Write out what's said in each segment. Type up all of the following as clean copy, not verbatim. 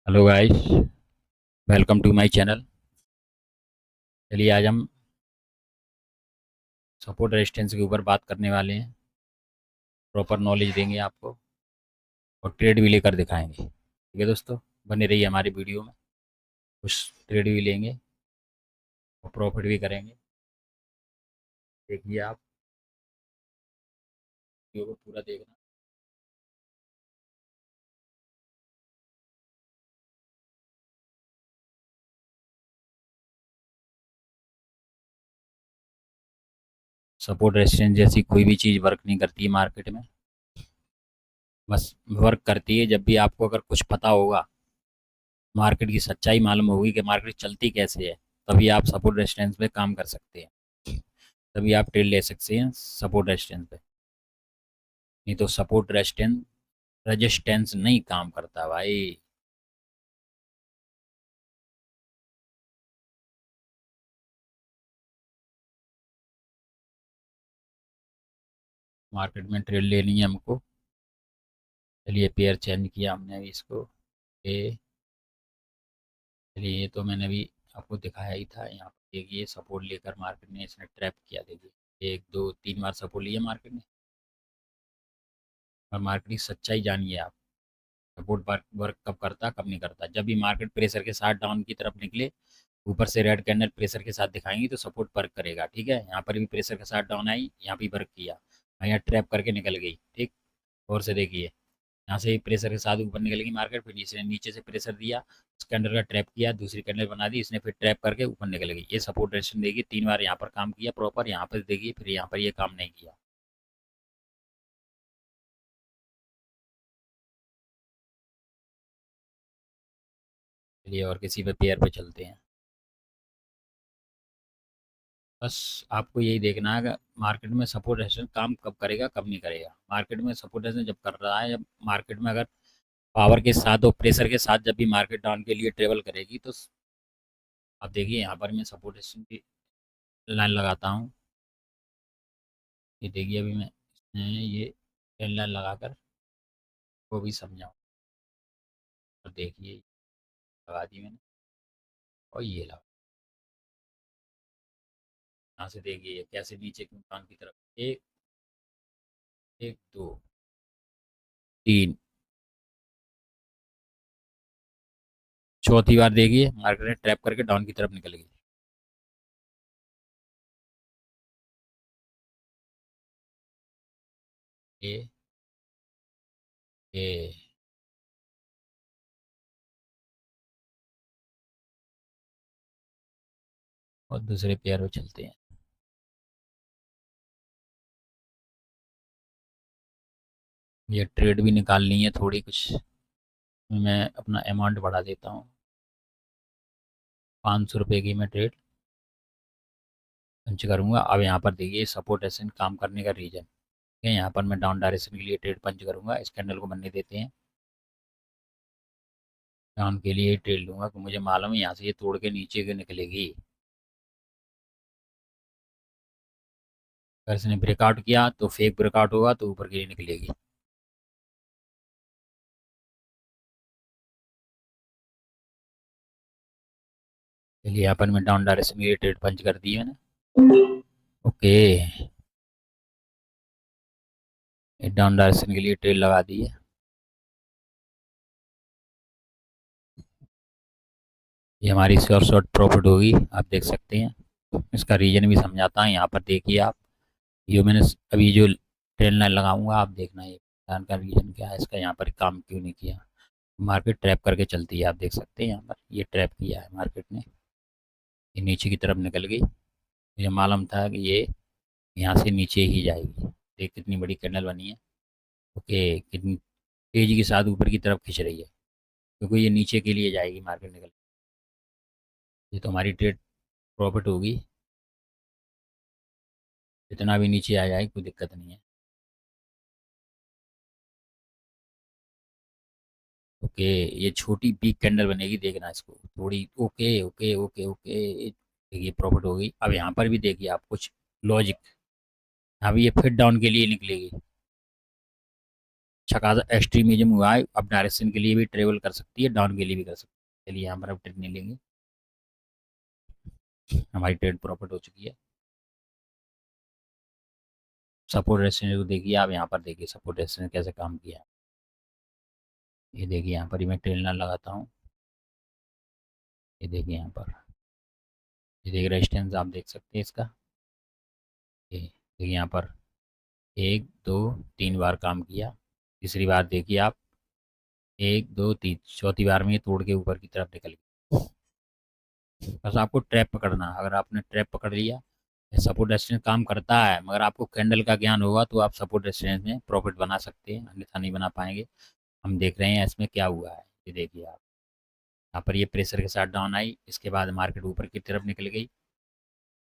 Hello guys, welcome to my channel. चलिए आज हम सपोर्ट रेजिस्टेंस के ऊपर बात करने वाले हैं। प्रॉपर नॉलेज देंगे आपको और ट्रेड भी लेकर दिखाएंगे। ठीक है दोस्तों, बने रहिए हमारी वीडियो में। कुछ ट्रेड भी लेंगे और प्रॉफिट भी करेंगे। देखिए आप वीडियो को पूरा देखना। सपोर्ट रेजिस्टेंस जैसी कोई भी चीज़ वर्क नहीं करती है मार्केट में। बस वर्क करती है जब भी आपको अगर कुछ पता होगा, मार्केट की सच्चाई मालूम होगी कि मार्केट चलती कैसे है, तभी आप सपोर्ट रेजिस्टेंस पे काम कर सकते हैं। तभी आप ट्रेड ले सकते हैं सपोर्ट रेजिस्टेंस पे। नहीं तो सपोर्ट रेजिस्टेंस रेजिस्टेंस नहीं काम करता भाई। मार्केट में ट्रेड लेनी है हमको। चलिए पेयर चेंज किया हमने अभी इसको। ये चलिए, ये तो मैंने अभी आपको दिखाया ही था। यहाँ पर देखिए सपोर्ट लेकर मार्केट ने इसने ट्रैप किया। देखिए 1 2 3 बार सपोर्ट लिया मार्केट ने। और मार्केट की सच्चाई जानिए आप। सपोर्ट वर्क वर्क कब करता कब नहीं करता। जब भी मार्केट प्रेशर के साथ डाउन की तरफ निकले, ऊपर से रेड कैंडल प्रेशर के साथ दिखाएंगी तो सपोर्ट वर्क करेगा। ठीक है, यहाँ पर भी प्रेशर के साथ डाउन आई, यहाँ भी वर्क किया और यहाँ ट्रैप करके निकल गई। ठीक, और से देखिए यहाँ से प्रेशर के साथ ऊपर निकल गई मार्केट, फिर इसने नीचे से प्रेशर दिया, उस कैंडल का ट्रैप किया, दूसरी कैंडल बना दी इसने, फिर ट्रैप करके ऊपर निकल गई। ये सपोर्ट रेजिस्टेंस देखिए 3 बार यहाँ पर काम किया प्रॉपर, यहाँ पर देखिए फिर यहाँ पर ये काम नहीं किया। चलिए और किसी पे पेयर पे चलते हैं। बस आपको यही देखना है कि मार्केट में सपोर्ट रेजिस्टेंस काम कब करेगा कब नहीं करेगा। मार्केट में सपोर्ट रेजिस्टेंस जब कर रहा है, जब मार्केट में अगर पावर के साथ और प्रेशर के साथ जब भी मार्केट डाउन के लिए ट्रेवल करेगी, तो आप देखिए यहाँ पर मैं सपोर्ट रेजिस्टेंस की लाइन लगाता हूँ। ये देखिए अभी मैं ये 10 लाइन लगाकर वो भी समझाऊँ। और देखिए लगा दी मैंने और ये लगा। यहाँ से देखिए ये कैसे नीचे की कान की तरफ एक एक दो तीन, चौथी बार देखिए मार्केट ने ट्रैप करके डाउन की तरफ निकल गई। ये ये और दूसरे पेयर में चलते हैं। ये ट्रेड भी निकालनी है थोड़ी कुछ। मैं अपना अमाउंट बढ़ा देता हूँ। 500 रुपये की मैं ट्रेड पंच करूँगा। अब यहाँ पर देखिए सपोर्ट एसेंट काम करने का रीजन है। यहाँ पर मैं डाउन डायरेक्शन के लिए ट्रेड पंच करूँगा। इस कैंडल को बनने देते हैं। डाउन के लिए ट्रेड लूँगा कि मुझे मालूम है यहाँ से ये तोड़ के नीचे के निकलेगी। अगर इसने ब्रेकआउट किया तो फेक ब्रेकआउट होगा तो ऊपर के लिए निकलेगी। चलिए यहाँ पर मैं डाउन डायरेक्शन के लिए ट्रेड पंच कर दी मैंने। ओके, ये डाउन डायरेक्शन के लिए ट्रेड लगा दी है। ये हमारी शॉर्ट शॉर्ट प्रॉफिट होगी, आप देख सकते हैं। इसका रीजन भी समझाता है। यहाँ पर देखिए आप, ये मैंने अभी जो ट्रेड लाइन लगाऊंगा आप देखना, ये प्लान का रीजन क्या है इसका, यहाँ पर काम क्यों नहीं किया। मार्केट ट्रैप करके चलती है, आप देख सकते हैं। यहाँ पर ये ट्रैप किया है मार्केट ने, ये नीचे की तरफ निकल गई। मुझे मालूम था कि ये यहाँ से नीचे ही जाएगी। देख कितनी बड़ी कैंडल बनी है। ओके, कितनी तेजी के साथ ऊपर की तरफ खिंच रही है, क्योंकि ये नीचे के लिए जाएगी मार्केट निकल। ये तो हमारी ट्रेड प्रॉफिट होगी। जितना भी नीचे आ जाए कोई दिक्कत नहीं है। ओके, ये छोटी पीक कैंडल बनेगी, देखना इसको थोड़ी। ओके ओके ओके ओके, देखिए प्रॉफिट हो गई। अब यहाँ पर भी देखिए आप कुछ लॉजिक। अभी ये फिर डाउन के लिए निकलेगी। अच्छा खासा एक्सट्रीमिज्म हुआ है, अब डायरेक्शन के लिए भी ट्रेवल कर सकती है, डाउन के लिए भी कर सकती है। चलिए यहाँ पर अब ट्रेड नहीं लेंगे, हमारी ट्रेड प्रॉफिट हो चुकी है। सपोर्ट रेजिस्टेंस को देखिए आप, यहाँ पर देखिए सपोर्ट रेजिस्टेंस कैसे काम किया है। ये देखिए यहाँ पर ही मैं ट्रेड लाइन लगाता हूँ, ये देखिए यहाँ पर, ये देखिए रेजिस्टेंस आप देख सकते हैं इसका। ये देखिए यहाँ पर 1 2 3 बार काम किया, तीसरी बार देखिए आप 1 2 3, चौथी बार में ये तोड़ के ऊपर की तरफ निकल गया। बस आपको ट्रैप पकड़ना है, अगर आपने ट्रैप पकड़ लिया, सपोर्ट रेजिस्टेंस काम करता है, मगर आपको कैंडल का ज्ञान होगा तो आप सपोर्ट रेजिस्टेंस में प्रॉफिट बना सकते हैं, अन्यथा नहीं बना पाएंगे। हम देख रहे हैं इसमें क्या हुआ है, ये देखिए आप, यहाँ पर ये प्रेशर के साथ डाउन आई, इसके बाद मार्केट ऊपर की तरफ निकल गई,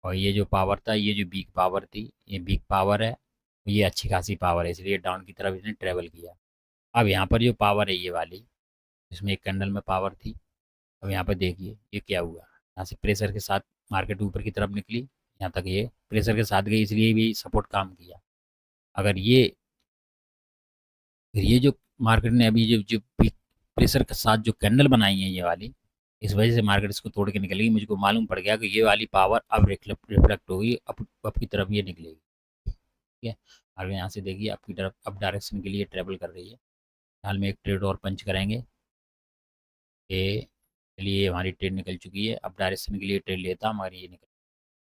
और ये जो पावर था, ये जो वीक पावर थी, ये वीक पावर है, ये अच्छी खासी पावर है, इसलिए डाउन की तरफ इसने ट्रेवल किया। अब यहाँ पर जो पावर है ये वाली, इसमें एक कैंडल में पावर थी, अब यहाँ पर देखिए ये क्या हुआ, यहाँ से प्रेशर के साथ मार्केट ऊपर की तरफ निकली, यहाँ तक ये प्रेशर के साथ गई, इसलिए भी सपोर्ट काम किया। अगर ये जो मार्केट ने अभी जो जो प्रेशर के साथ जो कैंडल बनाई है ये वाली, इस वजह से मार्केट इसको तोड़ के निकलेगी, मुझको मालूम पड़ गया कि ये वाली पावर अब रिफ्लेक्ट होगी, अब की तरफ ये निकलेगी। ठीक है, आगे यहाँ से देखिए आपकी तरफ अब डायरेक्शन के लिए ट्रेवल कर रही है। हाल में एक ट्रेड और पंच करेंगे, ये चलिए हमारी ट्रेड निकल चुकी है, अब डायरेक्शन के लिए ट्रेड लेता हमारी ये निकल,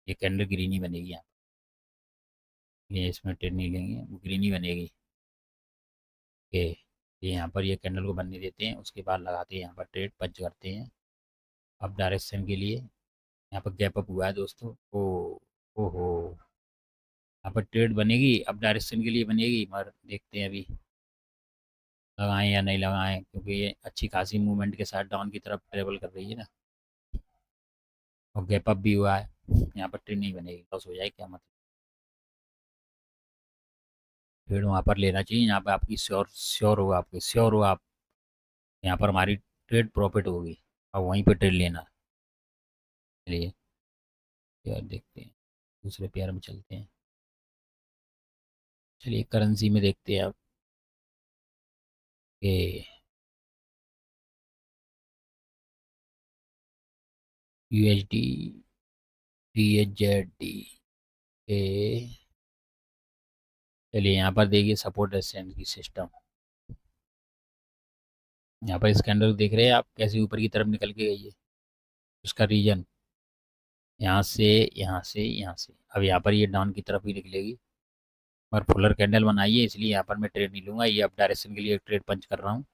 ये कैंडल ग्रीन ही बनेगी यहाँ, ये इसमें ट्रेड नहीं लेंगे, वो ग्रीन ही बनेगी। ओके, ये यहाँ पर ये कैंडल को बनने देते हैं, उसके बाद लगाते हैं यहाँ पर ट्रेड पंच करते हैं। अब डायरेक्शन के लिए यहाँ पर गैप अप हुआ है दोस्तों, ओ हो, यहाँ पर ट्रेड बनेगी, अब डायरेक्शन के लिए बनेगी, मगर देखते हैं अभी लगाएं या नहीं लगाएं, क्योंकि ये अच्छी खासी मूवमेंट के साथ डाउन की तरफ ट्रेवल कर रही है ना, और गैप अप भी हुआ है, यहाँ पर ट्रेड नहीं बनेगी, लॉस हो जाए क्या मतलब। ट्रेड वहाँ पर लेना चाहिए, यहाँ पर आपकी श्योर श्योर होगा, आपकी श्योर हो आप, यहाँ पर हमारी ट्रेड प्रॉफिट होगी, अब वहीं पर ट्रेड लेना। चलिए पेयर देखते हैं, दूसरे पेयर में चलते हैं। चलिए करेंसी में देखते हैं अब कि USD DHZD के, चलिए यहाँ पर देखिए सपोर्ट रेजिस्टेंस की सिस्टम, यहाँ पर इस कैंडल देख रहे हैं आप कैसे ऊपर की तरफ निकल के गई है, उसका रीजन यहाँ से यहाँ से यहाँ से, अब यहाँ पर ये डाउन की तरफ ही निकलेगी, और फुलर कैंडल बनाई है, इसलिए यहाँ पर मैं ट्रेड नहीं लूँगा, ये अब डायरेक्शन के लिए एक ट्रेड पंच कर रहा हूँ।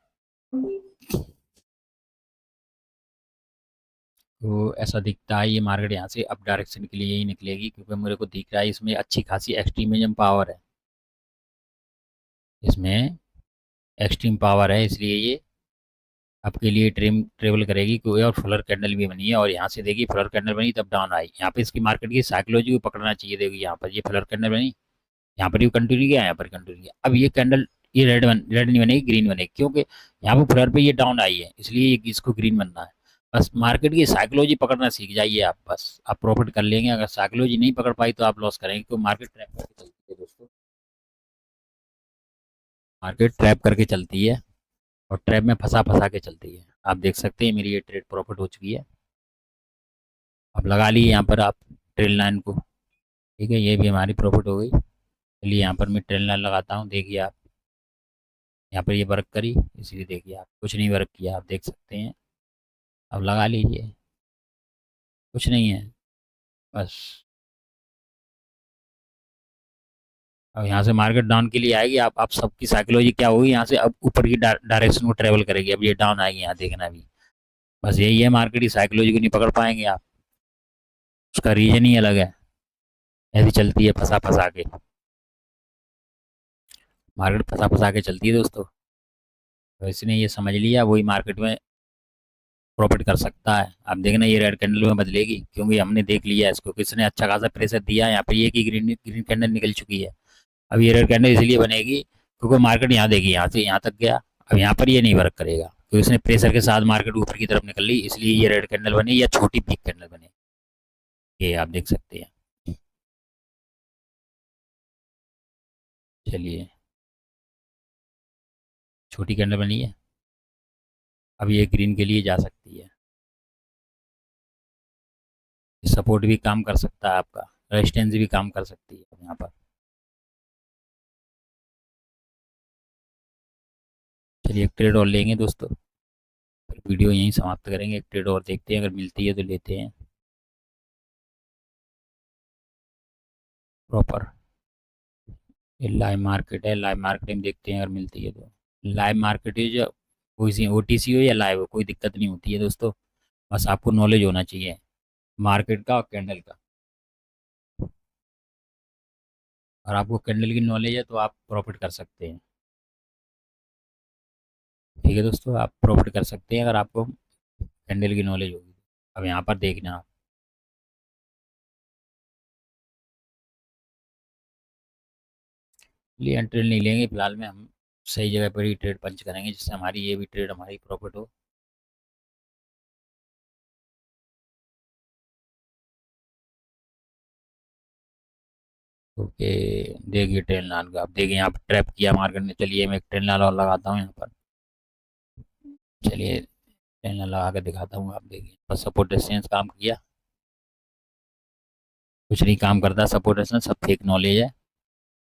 तो ऐसा दिखता है ये मार्केट यहाँ से अब डायरेक्शन के लिए ही निकलेगी, क्योंकि मेरे को दिख रहा है इसमें अच्छी खासी एक्सट्रीमिज्म पावर है, इसमें एक्सट्रीम पावर है, इसलिए ये आपके लिए ट्रेवल करेगी, कोई और फ्लर कैंडल भी बनी है, और यहाँ से देखिए फ्लर कैंडल बनी तब डाउन आई, यहाँ पे इसकी मार्केट की साइकोलॉजी को पकड़ना चाहिए। देखिए यहाँ पर ये फ्लर कैंडल बनी, यहाँ पर भी कंटिन्यू किया, यहाँ पर कंटिन्यू किया, अब ये कैंडल ये रेड नहीं बनेगी, ग्रीन बनेगी, क्योंकि यहाँ पर फ्लर पे ये डाउन आई है, इसलिए इसको ग्रीन बनना है। बस मार्केट की साइकोलॉजी पकड़ना सीख जाइए आप, बस आप प्रॉफिट कर लेंगे, अगर साइकोलॉजी नहीं पकड़ पाई तो आप लॉस करेंगे, क्योंकि मार्केट ट्रैप करके चलती है दोस्तों, मार्केट ट्रैप करके चलती है, और ट्रैप में फंसा फंसा के चलती है। आप देख सकते हैं मेरी ये ट्रेड प्रॉफिट हो चुकी है, अब लगा लिए यहाँ पर आप ट्रेल लाइन को, ठीक है, ये भी हमारी प्रॉफिट हो गई। चलिए यहाँ पर मैं ट्रेल लाइन लगाता हूँ, देखिए आप यहाँ पर ये वर्क करी, इसलिए देखिए आप कुछ नहीं वर्क किया, आप देख सकते हैं, अब लगा लीजिए, कुछ नहीं है बस। अब यहाँ से मार्केट डाउन के लिए आएगी, आप सबकी साइकोलॉजी क्या होगी, यहाँ से अब ऊपर की डायरेक्शन को ट्रेवल करेगी, अब ये डाउन आएगी, यहाँ देखना भी, बस यही है, मार्केट की साइकोलॉजी को नहीं पकड़ पाएंगे आप, उसका रीजन ही अलग है, ऐसी चलती है फंसा फंसा के, मार्केट फंसा फंसा के चलती है दोस्तों, तो इसने ये समझ लिया वही मार्केट में प्रॉफिट कर सकता है। आप देखना ये रेड कैंडल में बदलेगी, क्योंकि हमने देख लिया इसको, किसने अच्छा खासा प्रेशर दिया है, यहाँ पे ये की ग्रीन ग्रीन कैंडल निकल चुकी है, अब ये रेड कैंडल इसलिए बनेगी क्योंकि मार्केट यहाँ देखिए यहाँ से यहाँ तक गया, अब यहाँ पर ये नहीं वर्क करेगा, क्योंकि इसने प्रेशर के साथ मार्केट ऊपर की तरफ निकल ली, इसलिए ये रेड कैंडल बनी या छोटी पीक कैंडल बने, ये आप देख सकते हैं। चलिए छोटी कैंडल बनी है। अब ये ग्रीन के लिए जा सकती है। सपोर्ट भी काम कर सकता है आपका, रेजिस्टेंस भी काम कर सकती है यहाँ पर। चलिए एक ट्रेड और लेंगे दोस्तों, फिर वीडियो यहीं समाप्त करेंगे। एक ट्रेड और देखते हैं, अगर मिलती है तो लेते हैं प्रॉपर। ये लाइव मार्केट है, लाइव मार्केट में देखते हैं अगर मिलती है तो। लाइव मार्केट है जो कोई सी ओटीसी हो या लाइव हो, कोई दिक्कत नहीं होती है दोस्तों। बस आपको नॉलेज होना चाहिए मार्केट का और कैंडल का। और आपको कैंडल की नॉलेज है तो आप प्रॉफिट कर सकते हैं। ठीक है दोस्तों, आप प्रॉफिट कर सकते हैं अगर आपको कैंडल की नॉलेज होगी। अब यहाँ पर देखना आप। लिए ट्रेड नहीं लेंगे फिलहाल में, हम सही जगह पर ही ट्रेड पंच करेंगे जिससे हमारी ये भी ट्रेड हमारी प्रॉफिट हो। ओके, देखिए ट्रेन लाल का, आप देखिए यहाँ पर ट्रैप किया मार्केट ने। चलिए मैं एक ट्रेन लाल और लगाता हूँ यहाँ पर। चलिए ट्रेन लाल लगा कर दिखाता हूँ, आप देखिए बस सपोर्ट रेजिस्टेंस काम किया, कुछ नहीं काम करता सपोर्ट रेजिस्टेंस, सब फेक नॉलेज है।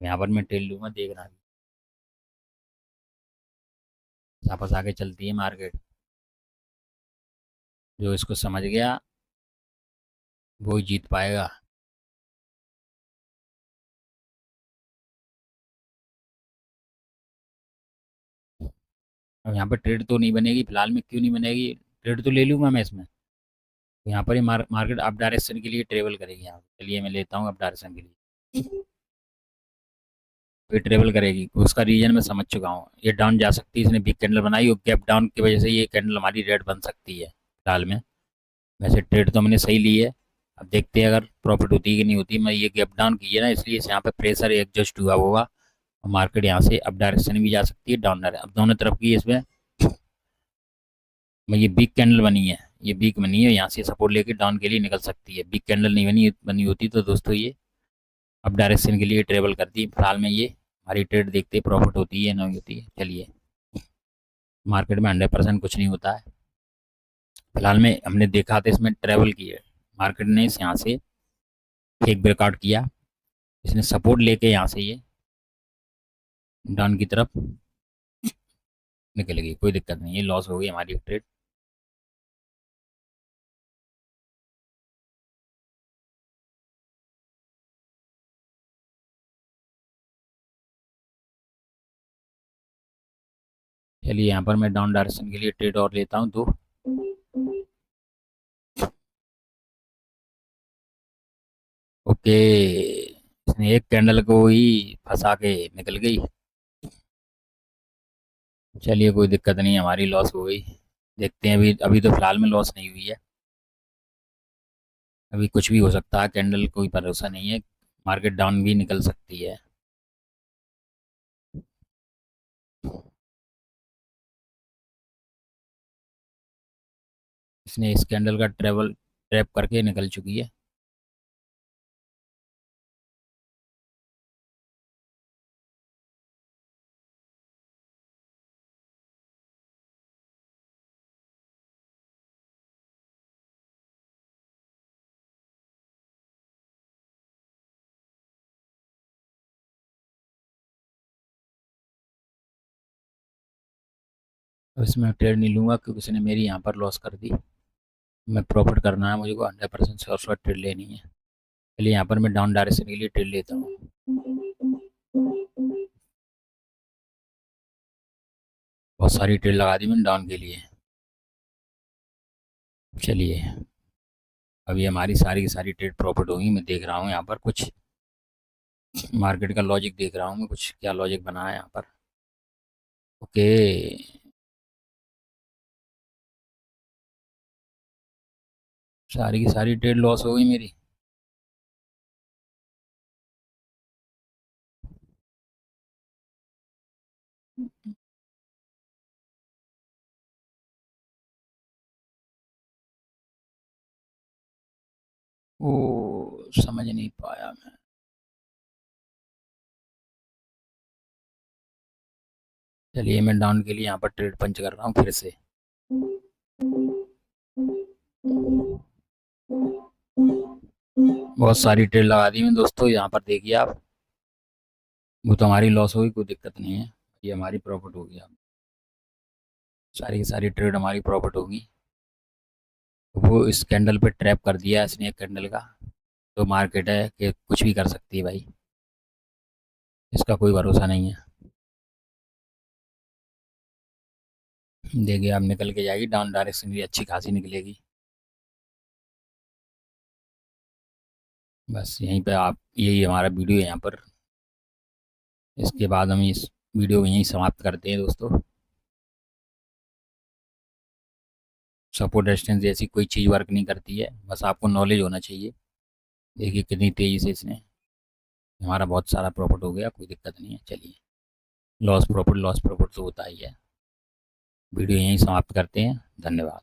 यहाँ पर मैं ट्रेन लूँगा, देखना वापस आगे चलती है मार्केट। जो इसको समझ गया वो ही जीत पाएगा। अब यहाँ पर ट्रेड तो नहीं बनेगी फिलहाल में, क्यों नहीं बनेगी, ट्रेड तो ले लूँगा मैं इसमें। तो यहाँ पर ही मार्केट अप डायरेक्शन के लिए ट्रेवल करेगी यहाँ पे। चलिए मैं लेता हूँ अप डायरेक्शन के लिए। ये ट्रेवल करेगी, उसका रीजन मैं समझ चुका हूँ। ये डाउन जा सकती है, इसने बिग कैंडल बनाई और गैप डाउन की वजह से ये कैंडल हमारी रेड बन सकती है फिलहाल में। वैसे ट्रेड तो मैंने सही ली है। अब देखते हैं अगर प्रॉफिट होती है कि नहीं होती। मैं ये गैप डाउन की है ना, इसलिए यहाँ पे प्रेशर एडजस्ट हुआ होगा और मार्केट यहाँ से अप डायरेक्शन भी जा सकती है, डाउन डायरेक्शन, अब दोनों तरफ की इसमें। मैं ये बिग कैंडल बनी है, ये बिग बनी है, यहाँ से सपोर्ट लेके डाउन के लिए निकल सकती है। बिग कैंडल नहीं बनी बनी होती तो दोस्तों ये अप डायरेक्शन के लिए ट्रेवल करती है। फिलहाल में ये हमारी ट्रेड देखते प्रॉफिट होती है नहीं होती है। चलिए, मार्केट में 100% कुछ नहीं होता है। फिलहाल में हमने देखा था इसमें ट्रेवल की है मार्केट ने, इस यहाँ से एक ब्रेकआउट किया, इसने सपोर्ट लेके यहाँ से ये डाउन की तरफ निकल गई, कोई दिक्कत नहीं है, लॉस हो गई हमारी ट्रेड। चलिए यहाँ पर मैं डाउन डायरेक्शन के लिए ट्रेड और लेता हूँ तो। ओके, इसने एक कैंडल को ही फंसा के निकल गई। चलिए कोई दिक्कत नहीं, हमारी लॉस हो गई। देखते हैं, अभी अभी तो फिलहाल में लॉस नहीं हुई है, अभी कुछ भी हो सकता है, कैंडल कोई भरोसा नहीं है, मार्केट डाउन भी निकल सकती है। इसने इस कैंडल का ट्रेवल ट्रैप करके निकल चुकी है। अब इसमें ट्रेड नहीं लूँगा क्योंकि इसने मेरी यहाँ पर लॉस कर दी। मैं प्रॉफिट करना है मुझे को, 100% श्योर शॉट ट्रेड लेनी है। चलिए यहाँ पर मैं डाउन डायरेक्शन के लिए ट्रेड लेता हूँ। बहुत सारी ट्रेड लगा दी मैंने डाउन के लिए। चलिए, अभी हमारी सारी की सारी ट्रेड प्रॉफिट होगी। मैं देख रहा हूँ यहाँ पर कुछ मार्केट का लॉजिक देख रहा हूँ मैं, कुछ क्या लॉजिक बना है यहाँ पर। ओके, सारी की सारी ट्रेड लॉस हो गई मेरी। वो समझ नहीं पाया मैं। चलिए मैं डाउन के लिए यहाँ पर ट्रेड पंच कर रहा हूँ फिर से। बहुत सारी ट्रेड लगा दी मैं दोस्तों, यहाँ पर देखिए आप। वो तो हमारी लॉस होगी, कोई दिक्कत नहीं है, ये हमारी प्रॉफिट होगी। आप सारी की सारी ट्रेड हमारी प्रॉफिट होगी। वो इस कैंडल पे ट्रैप कर दिया इसने, एक कैंडल का। तो मार्केट है कि कुछ भी कर सकती है भाई, इसका कोई भरोसा नहीं है। देखिए आप, निकल के जाएगी डाउन डायरेक्शन भी अच्छी खासी निकलेगी। बस यहीं पे आप, यही हमारा वीडियो है यहाँ पर। इसके बाद हम इस वीडियो को यहीं समाप्त करते हैं दोस्तों। सपोर्ट रेजिस्टेंस जैसी कोई चीज़ वर्क नहीं करती है, बस आपको नॉलेज होना चाहिए। देखिए कितनी तेज़ी से इसने हमारा बहुत सारा प्रॉफिट हो गया, कोई दिक्कत नहीं है। चलिए, लॉस प्रॉफिट तो होता ही है। वीडियो यहीं समाप्त करते हैं। धन्यवाद।